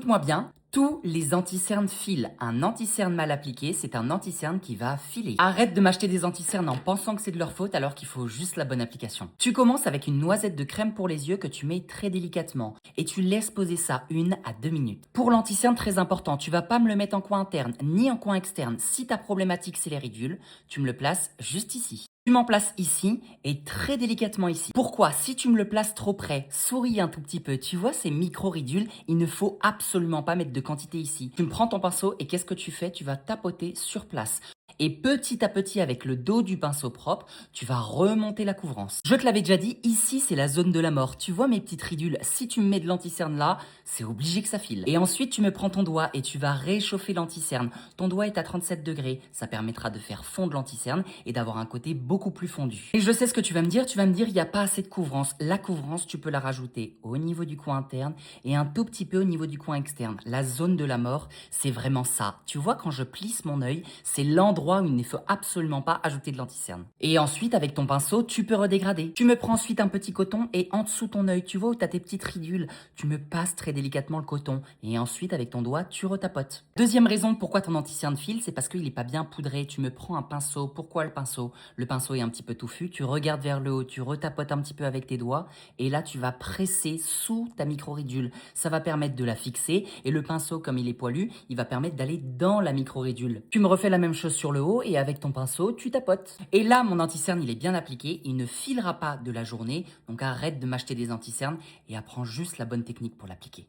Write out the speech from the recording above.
Écoute-moi bien, tous les anti-cernes filent. Un anti-cerne mal appliqué, c'est un anti-cerne qui va filer. Arrête de m'acheter des anti-cernes en pensant que c'est de leur faute alors qu'il faut juste la bonne application. Tu commences avec une noisette de crème pour les yeux que tu mets très délicatement et tu laisses poser ça 1 à 2 minutes. Pour l'anti-cerne, très important, tu vas pas me le mettre en coin interne ni en coin externe. Si ta problématique c'est les ridules, tu me le places juste ici. Tu m'en places ici et très délicatement ici. Pourquoi? Si tu me le places trop près, souris un tout petit peu. Tu vois ces micro-ridules, il ne faut absolument pas mettre de quantité ici. Tu me prends ton pinceau et qu'est-ce que tu fais? Tu vas tapoter sur place. Et petit à petit, avec le dos du pinceau propre, tu vas remonter la couvrance. Je te l'avais déjà dit, ici c'est la zone de la mort. Tu vois mes petites ridules, si tu me mets de l'anticerne là, c'est obligé que ça file. Et ensuite, tu me prends ton doigt et tu vas réchauffer l'anticerne. Ton doigt est à 37 degrés, ça permettra de faire fondre l'anticerne et d'avoir un côté beaucoup plus fondu. Et je sais ce que tu vas me dire, il n'y a pas assez de couvrance. La couvrance, tu peux la rajouter au niveau du coin interne et un tout petit peu au niveau du coin externe. La zone de la mort, c'est vraiment ça. Tu vois, quand je plisse mon œil, c'est l'endroit où il ne faut absolument pas ajouter de l'anticerne. Et ensuite, avec ton pinceau, tu peux redégrader. Tu me prends ensuite un petit coton et en dessous ton œil, tu vois où tu as tes petites ridules, tu me passes très délicatement le coton. Et ensuite, avec ton doigt, tu retapotes. Deuxième raison pourquoi ton anticerne file, c'est parce qu'il n'est pas bien poudré. Tu me prends un pinceau. Pourquoi le pinceau? Le pinceau est un petit peu touffu. Tu regardes vers le haut, tu retapotes un petit peu avec tes doigts. Et là, tu vas presser sous ta micro-ridule. Ça va permettre de la fixer. Et le pinceau, comme il est poilu, il va permettre d'aller dans la micro-ridule. Tu me refais la même chose sur le haut et avec ton pinceau, tu tapotes. Et là, mon anti-cerne, il est bien appliqué. Il ne filera pas de la journée. Donc arrête de m'acheter des anti-cernes et apprends juste la bonne technique pour l'appliquer.